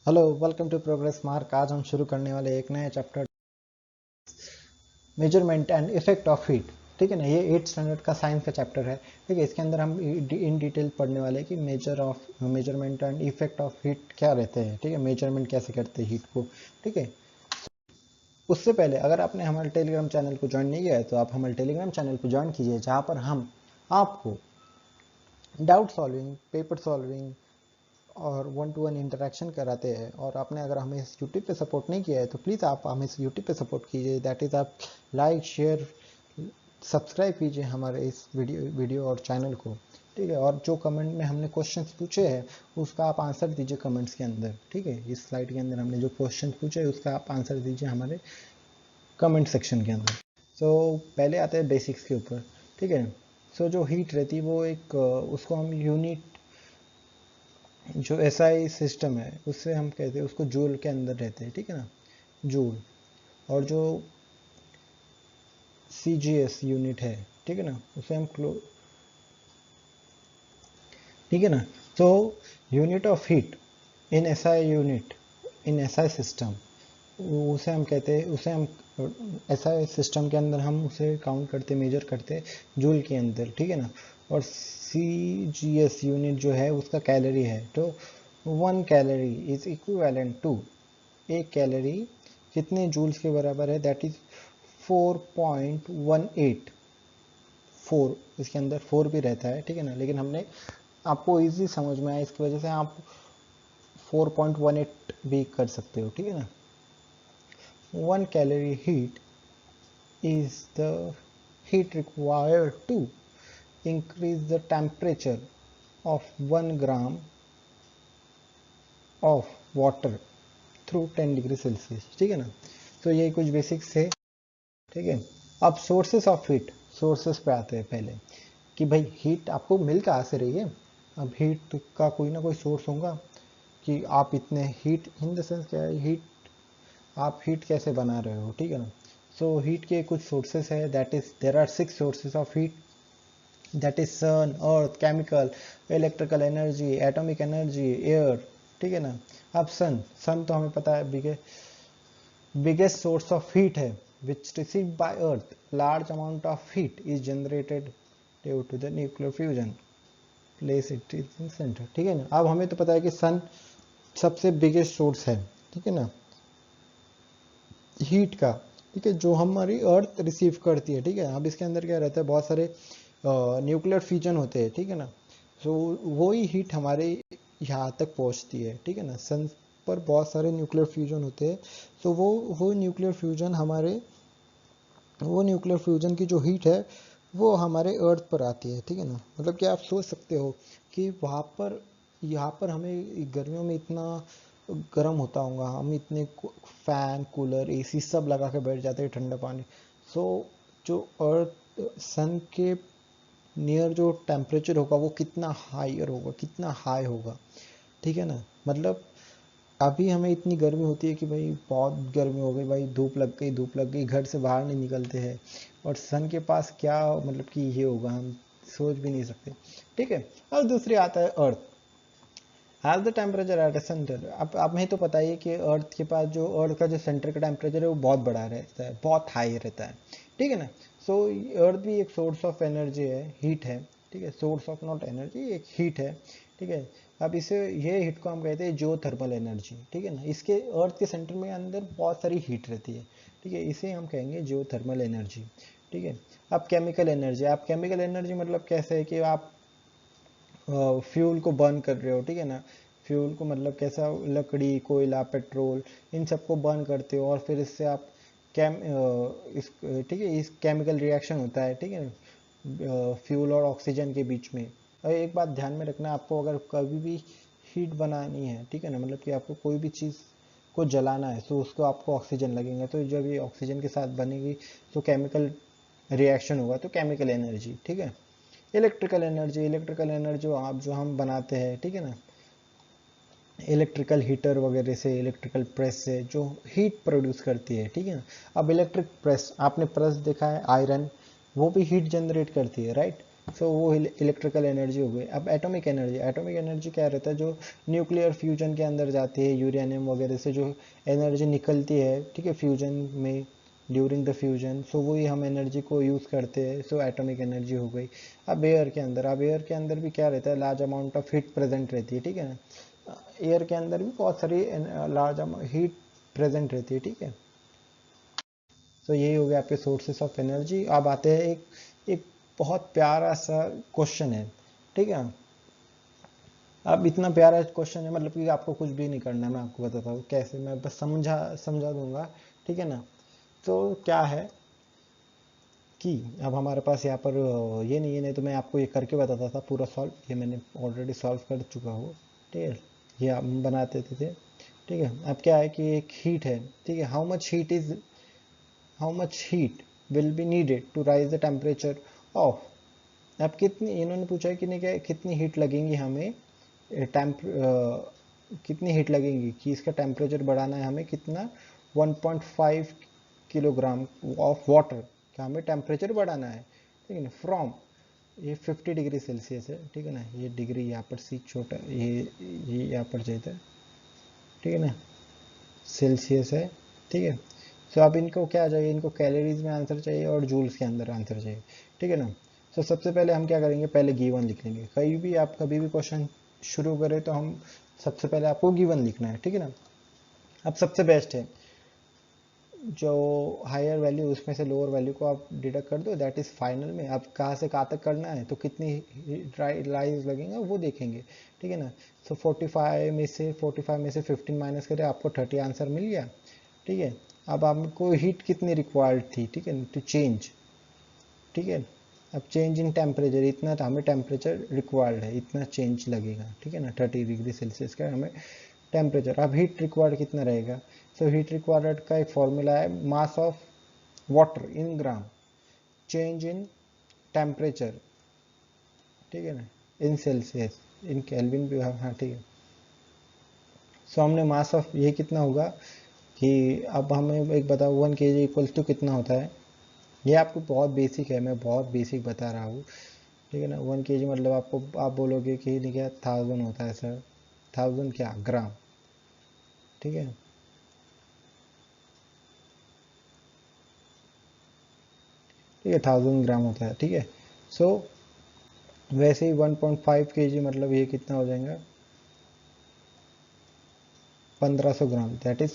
Hello, welcome to Progress Mark. आज हम शुरू करने वाले एक नया chapter, measurement and effect of heat. ठीक है ना, ये 8th स्टैंडर्ड का साइंस का चैप्टर है। ठीक है, इसके अंदर हम इन डिटेल पढ़ने वाले हैं कि measurement and effect of heat क्या रहते हैं। ठीक है, मेजरमेंट कैसे करते हैं हीट को। ठीक है, उससे पहले अगर आपने हमारे टेलीग्राम चैनल को ज्वाइन नहीं किया है तो आप हमारे टेलीग्राम चैनल को ज्वाइन कीजिए, जहाँ पर हम आपको डाउट सॉल्विंग, पेपर सॉल्विंग और 1-to-1 इंटरेक्शन कराते हैं। और आपने अगर हमें इस यूट्यूब पे सपोर्ट नहीं किया है तो प्लीज़ आप हमें इस यूट्यूब पे सपोर्ट कीजिए। दैट इज़ आप लाइक, शेयर, सब्सक्राइब कीजिए हमारे इस वीडियो और चैनल को। ठीक है, और जो कमेंट में हमने क्वेश्चंस पूछे हैं उसका आप आंसर दीजिए कमेंट्स के अंदर। ठीक है, इस स्लाइड के अंदर हमने जो क्वेश्चन पूछे है उसका आप आंसर दीजिए हमारे कमेंट सेक्शन के अंदर। पहले आते हैं बेसिक्स के ऊपर। ठीक है, जो हीट रहती है वो एक उसको हम यूनिट, जो एसआई सिस्टम है उससे हम कहते हैं उसको जूल के अंदर रहते हैं। ठीक है ना, जूल। और जो सीजीएस यूनिट है, ठीक है ना, उसे हम ठीक है ना। तो unit of heat in SI unit, in SI system, उसे हम कहते हैं, उसे हम एसआई सिस्टम के अंदर हम उसे काउंट करते, मेजर करते जूल के अंदर। ठीक है ना। और सीजीएस यूनिट जो है उसका कैलोरी है। तो 1 कैलोरी इज इक्विवेलेंट टू, एक कैलोरी कितने जूल्स के बराबर है, दैट इज 4.18। 4, इसके अंदर 4 भी रहता है। ठीक है ना, लेकिन हमने आपको इजी समझ में आया इसकी वजह से आप 4.18 भी कर सकते हो। ठीक है ना। 1 calorie heat is the heat required to increase the temperature of 1 gram of water through 10 degree Celsius. ठीक है ना। तो ये कुछ बेसिक्स है। ठीक है, अब सोर्सेस ऑफ हीट, सोर्सेस पे आते हैं पहले कि भाई हीट आपको मिल कहाँ से रही है। अब हीट का कोई ना कोई सोर्स होगा कि आप इतने हीट, इन द सेंस क्या है हीट, आप हीट कैसे बना रहे हो। ठीक है ना। हीट के कुछ सोर्सेस है, that is there are 6 sources of heat, that is sun, earth, chemical, electrical energy, atomic energy, air. ठीक है ना। अब सन, सन तो हमें पता है बिगेस्ट सोर्स ऑफ हीट है, which receive by earth large amount of heat is generated due to the nuclear fusion, place it is in centre. ठीक है ना। अब हमें तो पता है कि सन सबसे बिगेस्ट सोर्स है। ठीक है ना, हीट का। ठीक है, जो हमारी अर्थ रिसीव करती है। ठीक है, अब इसके अंदर क्या रहता है, बहुत सारे न्यूक्लियर फ्यूजन होते हैं। ठीक है ना। वो ही हीट हमारे यहाँ तक पहुँचती है। ठीक है ना, सन पर बहुत सारे न्यूक्लियर फ्यूजन होते हैं। वो न्यूक्लियर फ्यूजन हमारे, वो न्यूक्लियर फ्यूजन की जो हीट है वो हमारे अर्थ पर आती है। ठीक है ना, मतलब कि आप सोच सकते हो कि वहाँ पर, यहाँ पर हमें गर्मियों में इतना गर्म होता होगा, हम इतने फैन, कूलर, एसी सब लगा के बैठ जाते हैं, ठंडा पानी। सो जो अर्थ, सन के नियर जो टेम्परेचर होगा वो कितना हायर होगा, कितना हाई होगा। ठीक है ना, मतलब अभी हमें इतनी गर्मी होती है कि भाई बहुत गर्मी हो गई, भाई धूप लग गई, धूप लग गई, घर से बाहर नहीं निकलते हैं। और सन के पास क्या, मतलब कि ये होगा, हम सोच भी नहीं सकते। ठीक है। और दूसरी आता है earth, has the temperature at a centre. अब हमें तो पता ही है कि अर्थ के पास जो, अर्थ का जो सेंटर का टेम्परेचर है वो बहुत बड़ा रहता है, बहुत हाई रहता है। ठीक है ना। अर्थ भी एक सोर्स ऑफ एनर्जी है, हीट है। ठीक है, सोर्स ऑफ नॉट एनर्जी, एक हीट है। ठीक है। अब इसे, ये हीट को हम कहते हैं जियो थर्मल एनर्जी। ठीक है ना, इसके अर्थ के सेंटर में अंदर बहुत सारी हीट रहती है। ठीक है, इसे हम कहेंगे जियो थर्मल एनर्जी। ठीक है। अब केमिकल एनर्जी, आप केमिकल एनर्जी मतलब कैसे है कि आप फ्यूल को बर्न कर रहे हो। ठीक है ना, फ्यूल को मतलब कैसा, लकड़ी, कोयला, पेट्रोल, इन सबको बर्न करते हो और फिर इससे आप इस, ठीक है, इस केमिकल रिएक्शन होता है। ठीक है, फ्यूल और ऑक्सीजन के बीच में। और एक बात ध्यान में रखना, आपको अगर कभी भी हीट बनानी है, ठीक है ना, मतलब कि आपको कोई भी चीज़ को जलाना है तो उसको आपको ऑक्सीजन लगेगा, तो जब ये ऑक्सीजन के साथ बनेगी तो केमिकल रिएक्शन होगा, तो केमिकल एनर्जी। ठीक है। इलेक्ट्रिकल एनर्जी, इलेक्ट्रिकल एनर्जी आप जो हम बनाते हैं, ठीक है ना, इलेक्ट्रिकल हीटर वगैरह से, इलेक्ट्रिकल प्रेस से जो हीट प्रोड्यूस करती है। ठीक है ना। अब इलेक्ट्रिक प्रेस, आपने प्रेस देखा है, आयरन, वो भी हीट जनरेट करती है, राइट। सो वो इलेक्ट्रिकल एनर्जी हो गई। अब एटॉमिक एनर्जी, एटॉमिक एनर्जी क्या रहता है, जो न्यूक्लियर फ्यूजन के अंदर जाती है, यूरेनियम वगैरह से जो एनर्जी निकलती है, ठीक है, फ्यूजन में, ड्यूरिंग द फ्यूजन, सो वही हम एनर्जी को यूज़ करते हैं, सो एटॉमिक एनर्जी हो गई। अब एयर के अंदर, अब एयर के अंदर भी क्या रहता है, large amount of heat present रहती है, ठीक है ना, एयर के अंदर भी बहुत सारी लार्ज हीट प्रेजेंट रहती है, ठीक है। तो यही हो गया आपके सोर्सेस ऑफ एनर्जी। अब आते हैं एक बहुत प्यारा सा क्वेश्चन है, ठीक है। अब इतना प्यारा क्वेश्चन है, मतलब कि आपको कुछ भी नहीं करना है, मैं आपको बताता हूँ कैसे, मैं बस समझा दूंगा, ठीक है ना। तो क्या है कि अब हमारे पास यहाँ पर ये नहीं तो मैं आपको ये करके बताता था पूरा सॉल्व, ये मैंने ऑलरेडी सॉल्व कर चुका हूँ, ठीक है, ये हम बनाते थे, ठीक है। अब क्या है कि एक हीट है, ठीक है, how much heat will be needed to raise the temperature of, अब कितनी, इन्होंने पूछा है कि नहीं, क्या कितनी हीट लगेंगी हमें, कितनी हीट लगेंगी कि इसका टेम्परेचर बढ़ाना है हमें कितना, 1.5 किलोग्राम ऑफ वाटर का हमें टेम्परेचर बढ़ाना है, ठीक है ना, फ्रॉम, ये 50 डिग्री सेल्सियस है, ठीक है ना, ये डिग्री यहाँ पर सी छोटा, ये यहाँ पर चाहिए था, ठीक है ना, सेल्सियस है, ठीक है। सो अब इनको क्या चाहिए, इनको कैलोरीज में आंसर चाहिए और जूल्स के अंदर आंसर चाहिए, ठीक है ना। सो सबसे पहले हम क्या करेंगे, पहले गिवन लिख लेंगे, कहीं भी आप कभी भी क्वेश्चन शुरू करें तो हम सबसे पहले आपको गिवन लिखना है, ठीक है ना। अब सबसे बेस्ट है जो हायर वैल्यू, उसमें से लोअर वैल्यू को आप डिडक्ट कर दो, दैट इज फाइनल में। अब कहाँ से कहाँ तक करना है, तो कितनी लाइज लगेंगे वो देखेंगे, ठीक है ना। सो 45 में से 15 माइनस करें, आपको 30 आंसर मिल गया, ठीक है। अब हमको हीट कितनी रिक्वायर्ड थी, ठीक है, टू चेंज, ठीक है। अब चेंज इन टेम्परेचर, इतना तो हमें टेम्परेचर रिक्वायर्ड है, इतना चेंज लगेगा, ठीक है ना, 30 डिग्री सेल्सियस का हमें टेम्परेचर। अब हीट रिक्वायर्ड कितना रहेगा, सो हीट रिक्वायर्ड का एक फॉर्मूला है, mass of water in gram, change in temperature, ठीक है ना, इन सेल्सियस, इन केल्विन भी, हाँ ठीक है। सो हमने मास ऑफ, ये कितना होगा कि, अब हमें एक बताओ 1 kg इक्वल्स टू कितना होता है, ये आपको बहुत बेसिक है, मैं बहुत बेसिक बता रहा हूँ, ठीक है ना। 1 kg मतलब आपको, आप बोलोगे कि नहीं क्या 1000 होता है सर, 1000 क्या ग्राम, ठीक है, ठीक है, 1000 ग्राम होता है, ठीक है। सो वैसे ही 1.5 kg मतलब ये कितना हो जाएगा, 1500 ग्राम, दैट इज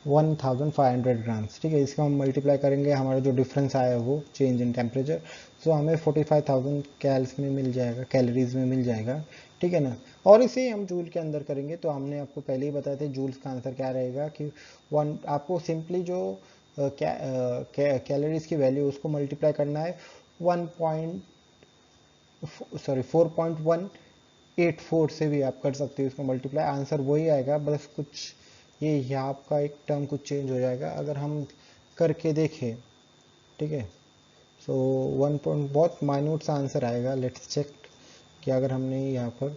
1500 ग्राम्स, ठीक है। इसका हम मल्टीप्लाई करेंगे, हमारा जो डिफरेंस आया वो चेंज इन टेम्परेचर, सो हमें 45,000 कैल्स में मिल जाएगा, कैलोरीज में मिल जाएगा, ठीक है ना। और इसे ही हम जूल के अंदर करेंगे, तो हमने आपको पहले ही बताया था जूल्स का आंसर क्या रहेगा कि वन, आपको सिंपली जो कैलोरीज की वैल्यू उसको मल्टीप्लाई करना है 4.84 से भी आप कर सकते हो इसको मल्टीप्लाई, आंसर वही आएगा, बस कुछ ये यहाँ का एक टर्म कुछ चेंज हो जाएगा अगर हम करके देखें, ठीक है। सो 1 पॉइंट बहुत माइन्यूट सा आंसर आएगा, लेट्स चेक कि अगर हमने यहाँ पर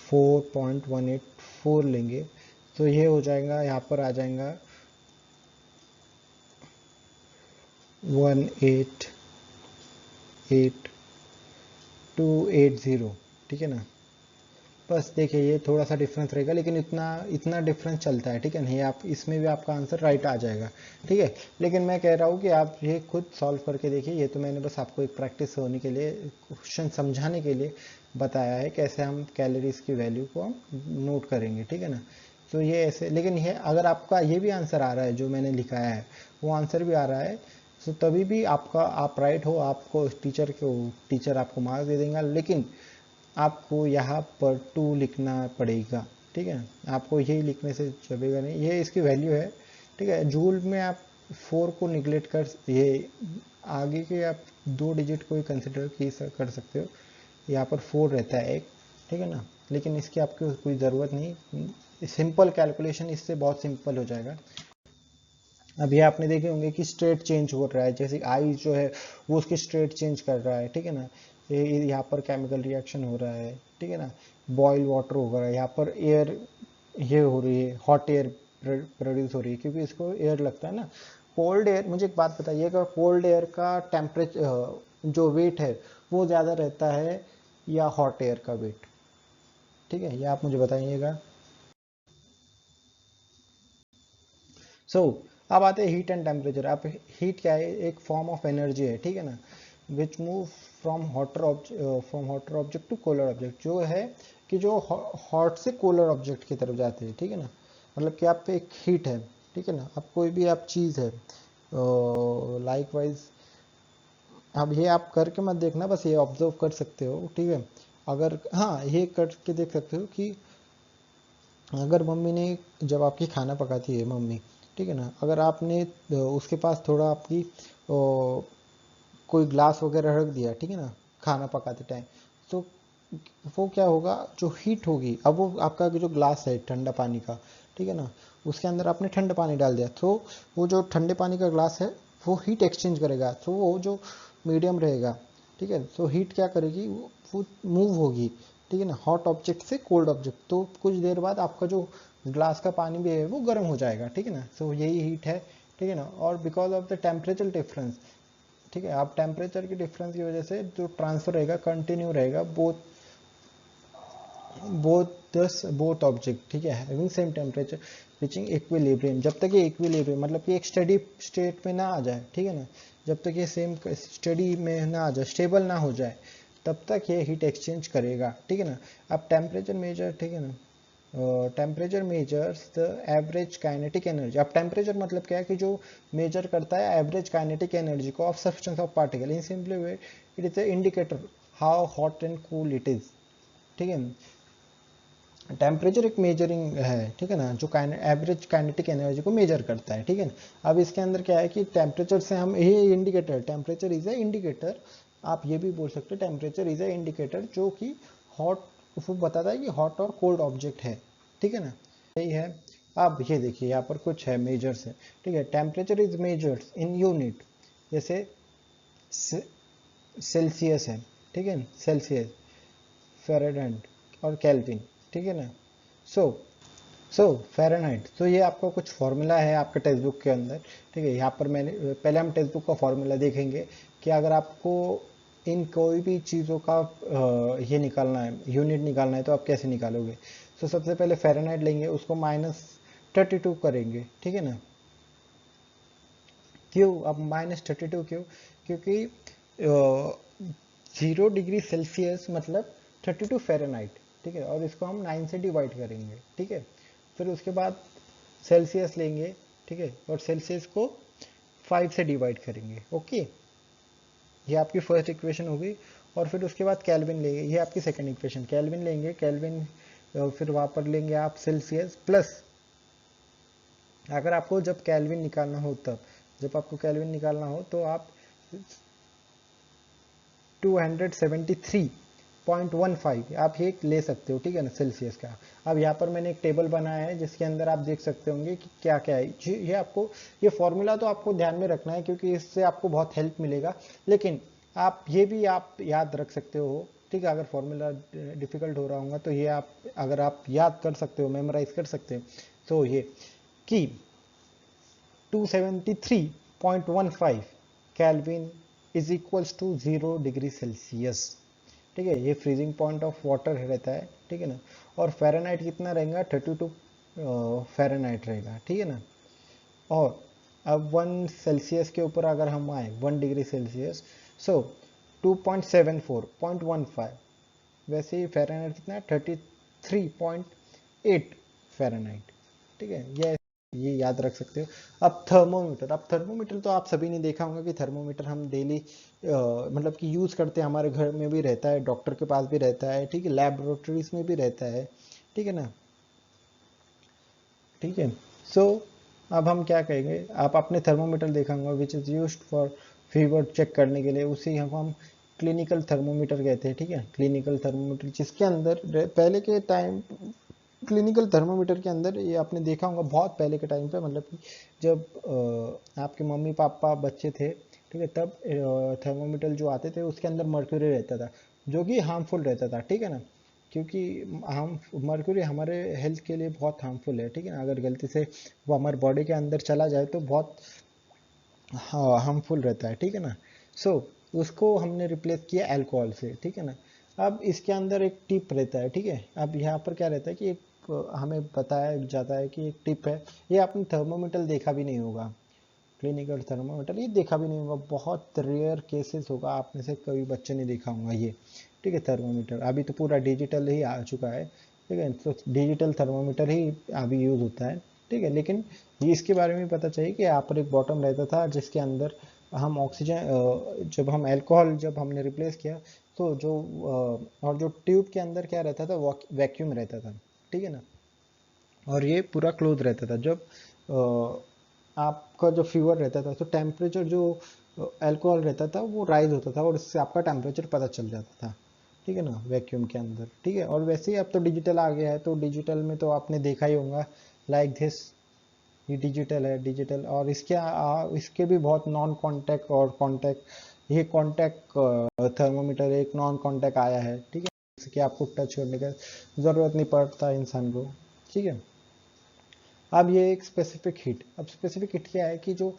4.184 लेंगे तो ये हो जाएगा, यहाँ पर आ जाएगा 188,280, ठीक है ना। बस देखिए ये थोड़ा सा डिफरेंस रहेगा, लेकिन इतना इतना डिफरेंस चलता है, ठीक है, नहीं आप इसमें भी आपका आंसर राइट आ जाएगा, ठीक है। लेकिन मैं कह रहा हूँ कि आप ये खुद सॉल्व करके देखिए, ये तो मैंने बस आपको एक प्रैक्टिस होने के लिए, क्वेश्चन समझाने के लिए बताया है कैसे हम कैलोरीज की वैल्यू को हम नोट करेंगे, ठीक है ना। तो ये ऐसे, लेकिन ये अगर आपका ये भी आंसर आ रहा है जो मैंने लिखाया है, वो आंसर भी आ रहा है, तो तभी भी आपका, आप राइट हो, आपको टीचर आपको मार्क्स दे देगा, लेकिन आपको यहाँ पर 2 लिखना पड़ेगा, ठीक है। आपको यही लिखने से चलेगा नहीं, ये इसकी वैल्यू है, ठीक है। जूल में आप 4 को निगलेक्ट कर, ये आगे के आप 2 डिजिट को ही कंसिडर कर सकते हो, यहाँ पर 4 रहता है एक, ठीक है ना, लेकिन इसकी आपको कोई ज़रूरत नहीं, सिंपल कैलकुलेशन इससे बहुत सिंपल हो जाएगा। अब ये आपने देखे होंगे कि स्ट्रेट चेंज हो रहा है, जैसे आई जो है वो उसकी स्ट्रेट चेंज कर रहा है, ठीक है ना। ये यहाँ पर केमिकल रिएक्शन हो रहा है, ठीक है ना, बॉयल वाटर हो रहा है, यहाँ पर एयर ये हो रही है, हॉट एयर प्रोड्यूस हो रही है, क्योंकि इसको एयर लगता है ना। कोल्ड एयर, मुझे एक बात बताइए, अगर कोल्ड एयर का टेम्परेचर, जो वेट है वो ज़्यादा रहता है या हॉट एयर का वेट? ठीक है, ये आप मुझे बताइएगा। सो अब आते हैं हीट एंड टेम्परेचर। आप हीट क्या है? एक फॉर्म ऑफ एनर्जी है, ठीक है ना, which move from hotter object to colder object, जो है कि जो हॉट से कोलर ऑब्जेक्ट की तरफ जाते हैं, ठीक है ना। मतलब कि आप पे एक हीट है, ठीक है ना, अब कोई भी आप चीज़ है, लाइक वाइज अब ये आप करके मत देखना, बस ये ऑब्जर्व कर सकते हो, ठीक है। अगर हाँ, ये करके देख सकते हो कि अगर मम्मी ने, जब आपकी खाना पकाती है मम्मी, ठीक है ना, अगर आपने उसके पास थोड़ा आपकी कोई ग्लास वगैरह रख दिया, ठीक है ना, खाना पकाते टाइम, तो वो क्या होगा, जो हीट होगी, अब वो आपका जो ग्लास है ठंडा पानी का, ठीक है ना, उसके अंदर आपने ठंडा पानी डाल दिया, तो वो जो ठंडे पानी का ग्लास है वो हीट एक्सचेंज करेगा, तो वो जो मीडियम रहेगा, ठीक है, तो हीट क्या करेगी, वो मूव होगी, ठीक है ना, हॉट ऑब्जेक्ट से कोल्ड ऑब्जेक्ट, तो कुछ देर बाद आपका जो ग्लास का पानी भी है वो गर्म हो जाएगा, ठीक है ना। सो यही हीट है, ठीक है ना। और because of the temperature difference, ठीक है, आप टेम्परेचर के डिफरेंस की वजह से जो ट्रांसफर रहेगा कंटिन्यू रहेगा, बोथ बोथ ऑब्जेक्ट, ठीक है, having same temperature reaching equilibrium, जब तक ये इक्विलिब्रियम मतलब कि एक स्टडी स्टेट में ना आ जाए, ठीक है ना, जब तक ये सेम स्टडी में ना आ जाए, स्टेबल ना हो जाए, तब तक ये हीट एक्सचेंज करेगा, ठीक है ना। अब टेम्परेचर मेजर, ठीक है ना, temperature measures the average kinetic energy. अब टेम्परेचर मतलब क्या है कि जो मेजर करता है एवरेज काइनेटिक एनर्जी को of substance of particle, in simply way it is a indicator how hot and cool it is, ठीक है। टेम्परेचर एक मेजरिंग है, ठीक है ना, जो एवरेज काइनेटिक एनर्जी को मेजर करता है, ठीक है ना। अब इसके अंदर क्या है कि टेम्परेचर से हम, ये indicator, temperature is a indicator, आप ये भी बोल सकते हो टेम्परेचर इज ए इंडिकेटर, जो कि हॉट, वो बताता है कि हॉट और कोल्ड ऑब्जेक्ट है, ठीक है ना, यही है। अब ये देखिए यहाँ पर कुछ है मेजर्स है, ठीक है। Temperature is measures in unit, जैसे सेल्सियस है, ठीक है, सेल्सियस, फ़ारेनहाइट और केल्विन, ठीक है ना। सो फ़ारेनहाइट, तो ये आपका कुछ फार्मूला है आपके टेक्स्ट बुक के अंदर, ठीक है। यहाँ पर मैंने पहले हम टेक्स्ट बुक का फार्मूला देखेंगे कि अगर आपको इन कोई भी चीज़ों का ये निकालना है, यूनिट निकालना है, तो आप कैसे निकालोगे। तो सबसे पहले फ़ारेनहाइट लेंगे, उसको -32 करेंगे, ठीक है ना। क्यों अब -32 क्यों? क्योंकि 0 डिग्री सेल्सियस मतलब 32 फ़ारेनहाइट, ठीक है, और इसको हम 9 से डिवाइड करेंगे, ठीक है। फिर उसके बाद सेल्सियस लेंगे, ठीक है, और सेल्सियस को 5 से डिवाइड करेंगे, ओके, ये आपकी फर्स्ट इक्वेशन होगी। और फिर उसके बाद केल्विन लेंगे, ये आपकी सेकंड इक्वेशन, केल्विन लेंगे, केल्विन फिर वहाँ पर लेंगे आप सेल्सियस प्लस, अगर आपको जब केल्विन निकालना हो तब, जब आपको केल्विन निकालना हो तो आप 273.15 आप ये ले सकते हो, ठीक है ना, सेल्सियस का। अब यहाँ पर मैंने एक टेबल बनाया है जिसके अंदर आप देख सकते होंगे कि क्या क्या है, ये आपको, ये फॉर्मूला तो आपको ध्यान में रखना है क्योंकि इससे आपको बहुत हेल्प मिलेगा, लेकिन आप ये भी आप याद रख सकते हो, ठीक है। अगर फॉर्मूला डिफिकल्ट हो रहा होगा तो ये आप, अगर आप याद कर सकते हो, मेमोराइज कर सकते हो, तो ये कि 273.15 kelvin is equals to 0 degree Celsius, ठीक है, ये फ्रीजिंग पॉइंट ऑफ वाटर रहता है, ठीक है ना। और फ़ारेनहाइट कितना रहेगा, 32 फ़ारेनहाइट रहेगा, ठीक है ना। और अब 1 सेल्सियस के ऊपर अगर हम आए, 1 डिग्री सेल्सियस, सो 2.74.15, वैसे ही फ़ारेनहाइट कितना, 33.8 फ़ारेनहाइट, ठीक है, ये याद रख सकते हो। अब थर्मोमीटर, अब थर्मोमीटर तो आप सभी ने देखा होगा कि थर्मोमीटर हम डेली मतलब कि यूज़ करते हैं, हमारे घर में भी रहता है, डॉक्टर के पास भी रहता है, ठीक है, लैबोरेटरीज में भी रहता है, ठीक है ना, ठीक है। सो अब हम क्या कहेंगे, आप अपने थर्मोमीटर देखा होगा which is used for fever check करने के लिए, उसी हम क्लिनिकल थर्मोमीटर कहते हैं, ठीक है, क्लिनिकल थर्मोमीटर, जिसके अंदर पहले के टाइम, क्लिनिकल थर्मोमीटर के अंदर, ये आपने देखा होगा बहुत पहले के टाइम पे, मतलब कि जब आपके मम्मी पापा बच्चे थे, ठीक है, तब थर्मोमीटर जो आते थे उसके अंदर मर्क्यूरी रहता था, जो कि हार्मफुल रहता था, ठीक है ना, क्योंकि हम, मर्क्यूरी हमारे हेल्थ के लिए बहुत हार्मफुल है, ठीक है ना, अगर गलती से वो हमारे बॉडी के अंदर चला जाए तो बहुत हार्मफुल रहता है, ठीक है ना। सो उसको हमने रिप्लेस किया अल्कोहल से, ठीक है ना। अब इसके अंदर एक टिप रहता है, ठीक है। अब यहाँ पर क्या रहता है कि एक हमें बताया जाता है कि एक टिप है, ये आपने थर्मोमीटर देखा भी नहीं होगा, क्लिनिकल थर्मामीटर ये देखा भी नहीं होगा, बहुत रेयर केसेस होगा आप में से कभी बच्चे ने देखा होगा ये, ठीक है। थर्मामीटर अभी तो पूरा डिजिटल ही आ चुका है, ठीक है, तो डिजिटल थर्मामीटर ही अभी यूज़ होता है, ठीक है। लेकिन ये इसके बारे में पता चाहिए कि यहाँ पर एक बॉटम रहता था जिसके अंदर हम ऑक्सीजन, जब हम अल्कोहल जब हमने रिप्लेस किया तो जो और जो ट्यूब के अंदर क्या रहता था, वैक्यूम रहता था, ठीक है ना। और ये पूरा क्लोज रहता था। जब आपका जो फीवर रहता था तो टेम्परेचर जो अल्कोहल रहता था वो राइज होता था और इससे आपका टेम्परेचर पता चल जाता था, ठीक है ना, वैक्यूम के अंदर, ठीक है। और वैसे ही अब तो डिजिटल आ गया है, तो डिजिटल में तो आपने देखा ही होगा लाइक दिस, ये डिजिटल है, डिजिटल। और इसके भी बहुत नॉन कांटेक्ट और कांटेक्ट, ये कांटेक्ट थर्मोमीटर एक नॉन कांटेक्ट आया है, ठीक है, जैसे कि आपको टच करने का ज़रूरत नहीं पड़ता इंसान को, ठीक है। अब ये एक स्पेसिफिक हीट, अब स्पेसिफिक हीट क्या है कि जो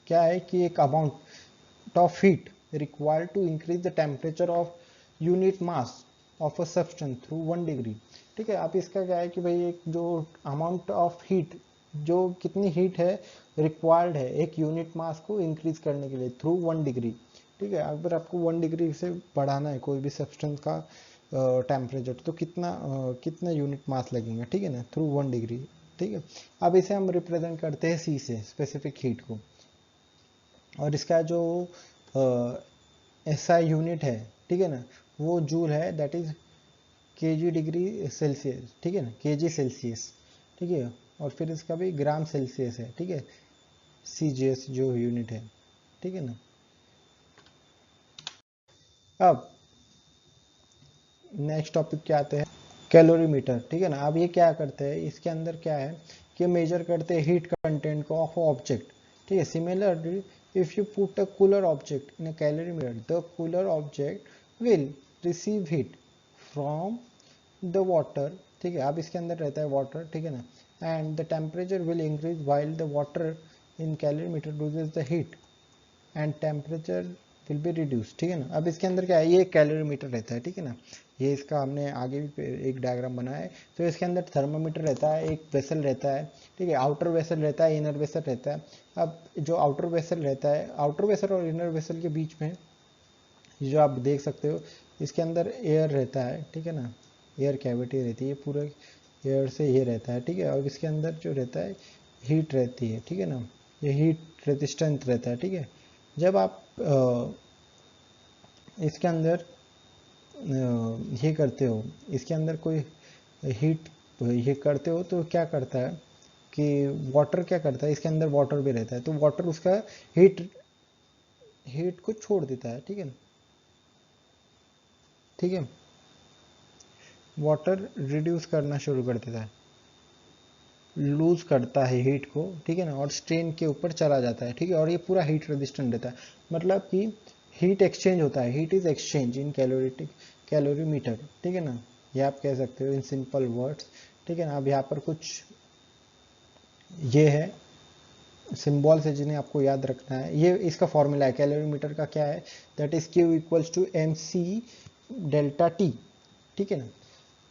क्या है कि एक amount of heat required to increase the temperature of unit mass of a substance through 1 degree, ठीक है। अब इसका क्या है कि भाई एक जो अमाउंट ऑफ हीट, जो कितनी हीट है रिक्वायर्ड है एक यूनिट मास को इंक्रीज करने के लिए थ्रू 1 डिग्री, ठीक है। अगर आपको 1 डिग्री से बढ़ाना है कोई भी सब्सटेंस का टेम्परेचर तो कितना यूनिट मास लगेगा, ठीक है ना, थ्रू 1 डिग्री, ठीक है। अब इसे हम रिप्रेजेंट करते हैं सी से, स्पेसिफिक हीट को। और इसका जो एसआई यूनिट है, ठीक है ना, वो जूल है, that is KG degree Celsius, ठीक है ना, केजी सेल्सियस, ठीक है। और फिर इसका भी ग्राम सेल्सियस है, ठीक है, सीजीएस जो यूनिट है, ठीक है ना। अब नेक्स्ट टॉपिक क्या आते हैं, कैलोरीमीटर, ठीक है ना। अब ये क्या करते हैं, इसके अंदर क्या है कि मेजर करते हैं हीट कंटेंट को ऑफ ऑब्जेक्ट, ठीक है। Similarly if you put a cooler object in a calorimeter, the cooler object will receive heat from the water, ठीक है। अब इसके अंदर रहता है वाटर, ठीक है ना, and the temperature will increase while the water in calorimeter loses the heat and temperature will be reduce, ठीक है ना। अब इसके अंदर क्या है, ये कैलोरीमीटर रहता है, ठीक है ना। ये इसका हमने आगे भी एक डायग्राम बनाया है। तो इसके अंदर थर्मामीटर रहता है, एक वेसल रहता है, ठीक है, आउटर वेसल रहता है, इनर वेसल रहता है। अब जो आउटर वेसल रहता है, आउटर वेसल और इनर वेसल के बीच में जो आप देख सकते हो इसके अंदर एयर रहता है, ठीक है ना, एयर कैविटी रहती है, पूरे एयर से ये रहता है, ठीक है। और इसके अंदर जो रहता है हीट रहती है, ठीक है ना, ये हीट रेजिस्टेंट रहता है, ठीक है। जब आप इसके अंदर ये करते हो, इसके अंदर कोई हीट ये करते हो तो क्या करता है कि वाटर क्या करता है, इसके अंदर वाटर भी रहता है, तो वाटर उसका हीट हीट को छोड़ देता है, ठीक है, ठीक है। वाटर रिड्यूस करना शुरू कर देता है, लूज करता है हीट को, ठीक है ना, और स्ट्रेन के ऊपर चला जाता है, ठीक है। और ये पूरा हीट रेजिस्टेंट रहता है, मतलब कि हीट एक्सचेंज होता है, heat is exchange in calorimeter, ठीक है ना, ये आप कह सकते हो इन सिंपल वर्ड्स, ठीक है ना। अब यहाँ पर कुछ ये है सिंबल से जिन्हें आपको याद रखना है, ये इसका फॉर्मूला है कैलोरीमीटर का, क्या है, that is Q equals to M C delta T, ठीक है ना,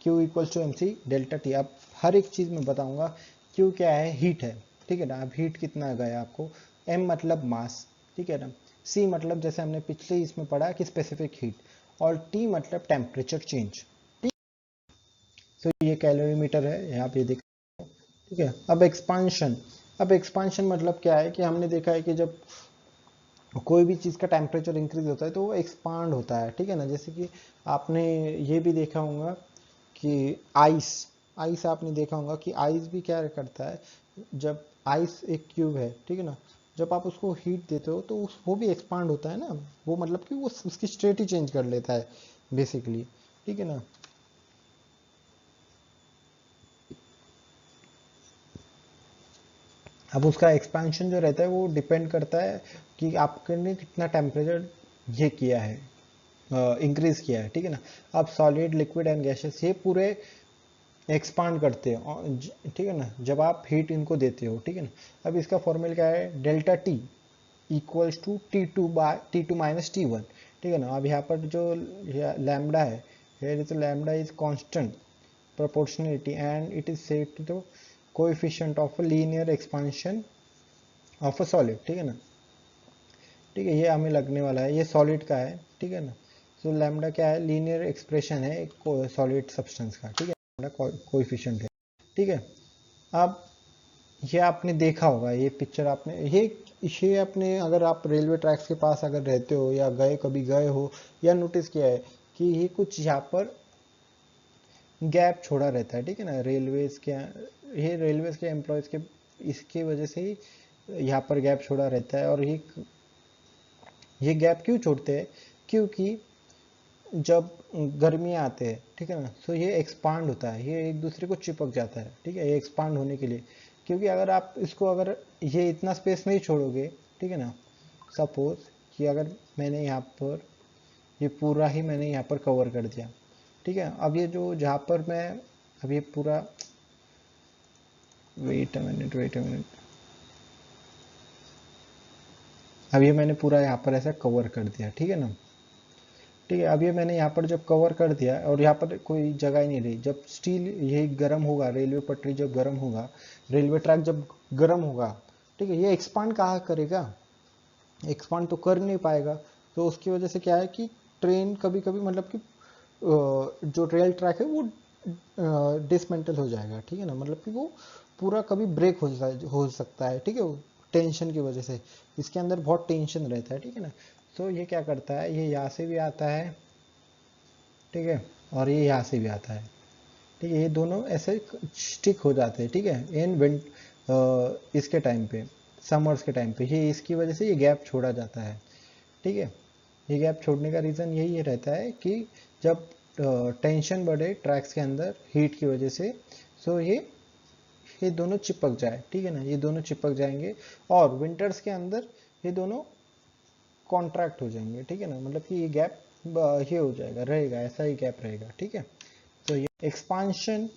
Q equals to M C delta T. अब हर एक चीज़ में बताऊंगा। Q क्या है, हीट है, ठीक है ना। अब हीट कितना गया आपको, M मतलब मास, ठीक है ना, C मतलब जैसे हमने पिछले इसमें पढ़ा कि स्पेसिफिक हीट, और T मतलब टेम्परेचर चेंज, ठीक। तो ये कैलोरीमीटर है, यहाँ पे देख, ठीक है। अब एक्सपांशन, अब एक्सपांशन मतलब क्या है कि हमने देखा है कि जब कोई भी चीज़ का टेम्परेचर इंक्रीज होता है तो वो एक्सपांड होता है, ठीक है ना। जैसे कि आपने ये भी देखा होगा कि आइस, आइस आपने देखा होगा कि आइस भी क्या करता है, जब आइस एक क्यूब है, ठीक है ना, जब आप उसको हीट देते हो तो वो भी एक्सपांड होता है ना, वो मतलब कि वो उसकी स्टेट ही चेंज कर लेता है बेसिकली, ठीक है ना। अब उसका एक्सपेंशन जो रहता है वो डिपेंड करता है कि आपने कितना टेम्परेचर ये किया है, इंक्रीज किया है, ठीक है ना। अब सॉलिड लिक्विड एंड गैसेस ये पूरे एक्सपांड करते हो, ठीक है ना, जब आप हीट इनको देते हो, ठीक है ना। अब इसका फॉर्मूला क्या है, delta T equals to T2 minus T1, ठीक है ना। अब यहाँ पर जो लैम्डा है, here is lambda is constant proportionality and it is said to the coefficient of a linear expansion of a solid, ठीक है ना। ठीक है, ये हमें लगने वाला है, ये सॉलिड का है, ठीक है ना। तो लैम्डा क्या है, लीनियर एक्सप्रेशन है एक सॉलिड सब्सटेंस का, ठीक है, लैम्डा कोएफिशिएंट है, ठीक है। अब ये आपने देखा होगा, ये पिक्चर आपने ये अपने, अगर आप रेलवे ट्रैक्स के पास अगर रहते हो या कभी गए हो या नोटिस किया है कि ये कुछ यहाँ पर गैप छोड़ा रहता है, ठीक है ना, रेलवेज के एम्प्लॉयज़ के, इसके वजह से ही यहाँ पर गैप छोड़ा रहता है। और ये गैप क्यों छोड़ते हैं, क्योंकि जब गर्मियाँ आते हैं, ठीक है ना, तो ये एक्सपांड होता है, ये एक दूसरे को चिपक जाता है, ठीक है, ये एक्सपांड होने के लिए। क्योंकि अगर आप इसको, अगर ये इतना स्पेस नहीं छोड़ोगे, ठीक है ना, सपोज कि अगर मैंने यहाँ पर ये पूरा ही मैंने यहाँ पर कवर कर दिया, ठीक है। अब ये जो जहाँ पर मैं, अब ये पूरा, वेट अ मिनट, अब ये मैंने पूरा यहाँ पर ऐसा कवर कर दिया, ठीक है ना, ठीक है। अब ये मैंने यहाँ पर जब कवर कर दिया और यहाँ पर कोई जगह ही नहीं रही, जब स्टील ये गर्म होगा, रेलवे पटरी जब गर्म होगा, रेलवे ट्रैक जब गर्म होगा, ठीक है, ये एक्सपांड कहाँ करेगा, एक्सपांड तो कर नहीं पाएगा। तो उसकी वजह से क्या है कि ट्रेन कभी कभी, मतलब कि जो रेल ट्रैक है वो डिसमेंटल हो जाएगा, ठीक है ना, मतलब कि वो पूरा कभी ब्रेक हो सकता है, ठीक है, वो टेंशन की वजह से, इसके अंदर बहुत टेंशन रहता है, ठीक है ना। तो ये क्या करता है, ये यहाँ से भी आता है, ठीक है, और ये यहाँ से भी आता है, ठीक है, ये दोनों ऐसे स्टिक हो जाते हैं, ठीक है, इन इसके टाइम पे, समर्स के टाइम पे, ये इसकी वजह से ये गैप छोड़ा जाता है, ठीक है। ये गैप छोड़ने का रीज़न यही रहता है कि जब टेंशन बढ़े ट्रैक्स के अंदर हीट की वजह से, सो ये दोनों चिपक जाए, ठीक है ना, ये दोनों चिपक जाएंगे और विंटर्स के अंदर ये दोनों कॉन्ट्रैक्ट हो जाएंगे, ठीक है ना, मतलब कि ये गैप ये हो जाएगा, रहेगा, ऐसा ही गैप रहेगा, ठीक है। तो ये एक्सपांशन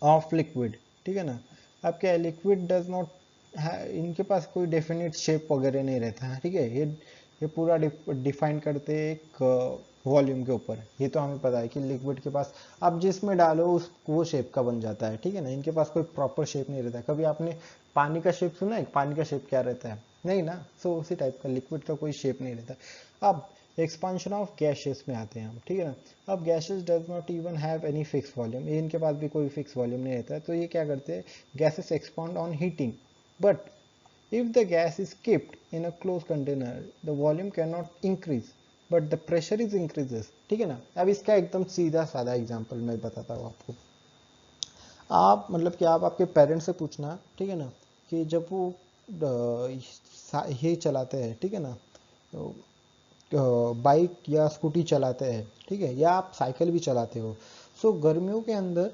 ऑफ लिक्विड, ठीक है ना। अब क्या है, लिक्विड डज नॉट, इनके पास कोई डेफिनेट शेप वगैरह नहीं रहता है, ठीक है, ये पूरा डिफाइन करते हैं एक वॉल्यूम के ऊपर। ये तो हमें पता है कि लिक्विड के पास आप जिसमें डालो उस वो शेप का बन जाता है, ठीक है ना, इनके पास कोई प्रॉपर शेप नहीं रहता। कभी आपने पानी का शेप सुना है, पानी का शेप क्या रहता है, नहीं ना, सो उसी टाइप का लिक्विड का कोई शेप नहीं रहता। अब एक्सपांशन ऑफ गैसेस में आते हैं हम, ठीक है ना। अब gases does not even have any fix volume, इनके पास भी कोई फिक्स वॉल्यूम नहीं रहता है। तो ये क्या करते हैं, gases expand on heating, but if the gas is kept in a closed container the volume cannot increase but the pressure is increases, ठीक है ना। अब इसका एकदम सीधा साधा एग्जांपल मैं बताता हूँ आपको। आप मतलब कि आप आपके पेरेंट्स से पूछना, ठीक है ना, कि जब वो ये चलाते हैं, ठीक है ना, बाइक या स्कूटी चलाते हैं, ठीक है, या आप साइकिल भी चलाते हो, सो गर्मियों के अंदर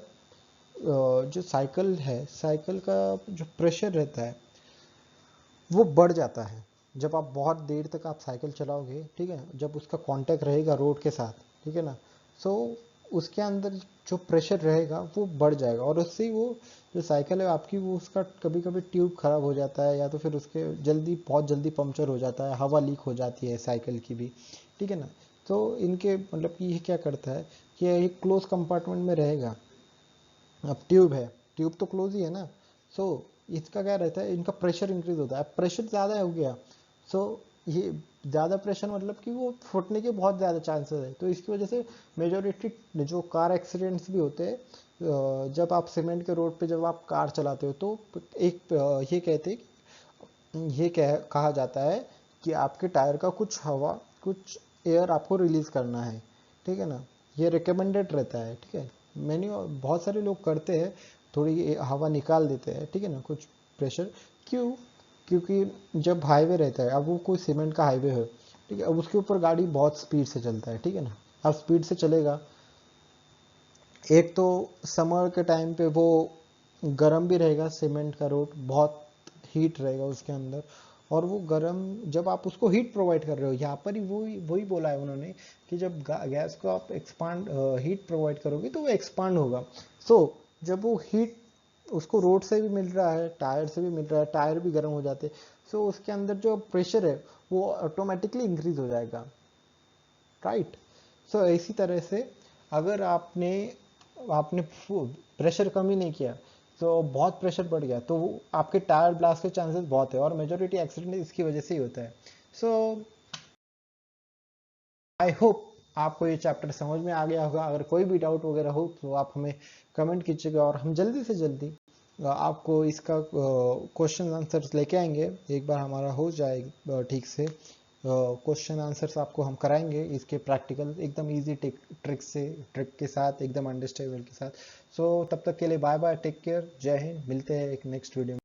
जो साइकिल है, साइकिल का जो प्रेशर रहता है वो बढ़ जाता है। जब आप बहुत देर तक आप साइकिल चलाओगे, ठीक है, जब उसका कांटेक्ट रहेगा रोड के साथ, ठीक है ना, सो उसके अंदर जो प्रेशर रहेगा वो बढ़ जाएगा और उससे वो जो साइकिल है आपकी, वो उसका कभी कभी ट्यूब खराब हो जाता है या तो फिर उसके बहुत जल्दी पंक्चर हो जाता है, हवा लीक हो जाती है साइकिल की भी, ठीक है ना। तो इनके मतलब कि ये क्या करता है कि ये क्लोज कंपार्टमेंट में रहेगा। अब ट्यूब है, ट्यूब तो क्लोज ही है ना, सो इसका क्या रहता है, इनका प्रेशर इंक्रीज होता है। प्रेशर ज़्यादा हो गया, सो ये ज़्यादा प्रेशर मतलब कि वो फूटने के बहुत ज़्यादा चांसेस है। तो इसकी वजह से मेजोरिटी जो कार एक्सीडेंट्स भी होते हैं, जब आप सीमेंट के रोड पे जब आप कार चलाते हो तो एक ये कहते हैं, ये कहा जाता है कि आपके टायर का कुछ हवा, कुछ एयर आपको रिलीज करना है, ठीक है ना, ये रिकमेंडेड रहता है, ठीक है। मैंने बहुत सारे लोग करते हैं, थोड़ी हवा निकाल देते हैं, ठीक है ना, कुछ प्रेशर। क्यों, क्योंकि जब हाईवे रहता है, अब वो कोई सीमेंट का हाईवे है, ठीक है, अब उसके ऊपर गाड़ी बहुत स्पीड से चलता है, ठीक है ना, अब स्पीड से चलेगा, एक तो समर के टाइम पे वो गर्म भी रहेगा, सीमेंट का रोड बहुत हीट रहेगा उसके अंदर, और वो गर्म, जब आप उसको हीट प्रोवाइड कर रहे हो, यहाँ पर ही वही वही बोला है उन्होंने कि जब गैस को आप एक्सपांड हीट प्रोवाइड करोगे तो वो एक्सपांड होगा। सो जब वो हीट उसको रोड से भी मिल रहा है, टायर से भी मिल रहा है, टायर भी गर्म हो जाते हैं, सो उसके अंदर जो प्रेशर है वो ऑटोमेटिकली इंक्रीज हो जाएगा, राइट। सो इसी तरह से अगर आपने आपने प्रेशर कम ही नहीं किया, तो बहुत प्रेशर बढ़ गया, तो आपके टायर ब्लास्ट के चांसेस बहुत है, और मेजोरिटी एक्सीडेंट इसकी वजह से ही होता है। सो आई होप आपको ये चैप्टर समझ में आ गया होगा। अगर कोई भी डाउट वगैरह हो तो आप हमें कमेंट कीजिएगा, और हम जल्दी से जल्दी आपको इसका क्वेश्चन आंसर्स लेके आएंगे। एक बार हमारा हो जाए ठीक से क्वेश्चन आंसर्स आपको हम कराएंगे इसके प्रैक्टिकल, एकदम इजी ट्रिक के साथ, एकदम अंडरस्टैंडेबल के साथ। सो तब तक के लिए बाय बाय, टेक केयर, जय हिंद, मिलते हैं एक नेक्स्ट वीडियो में।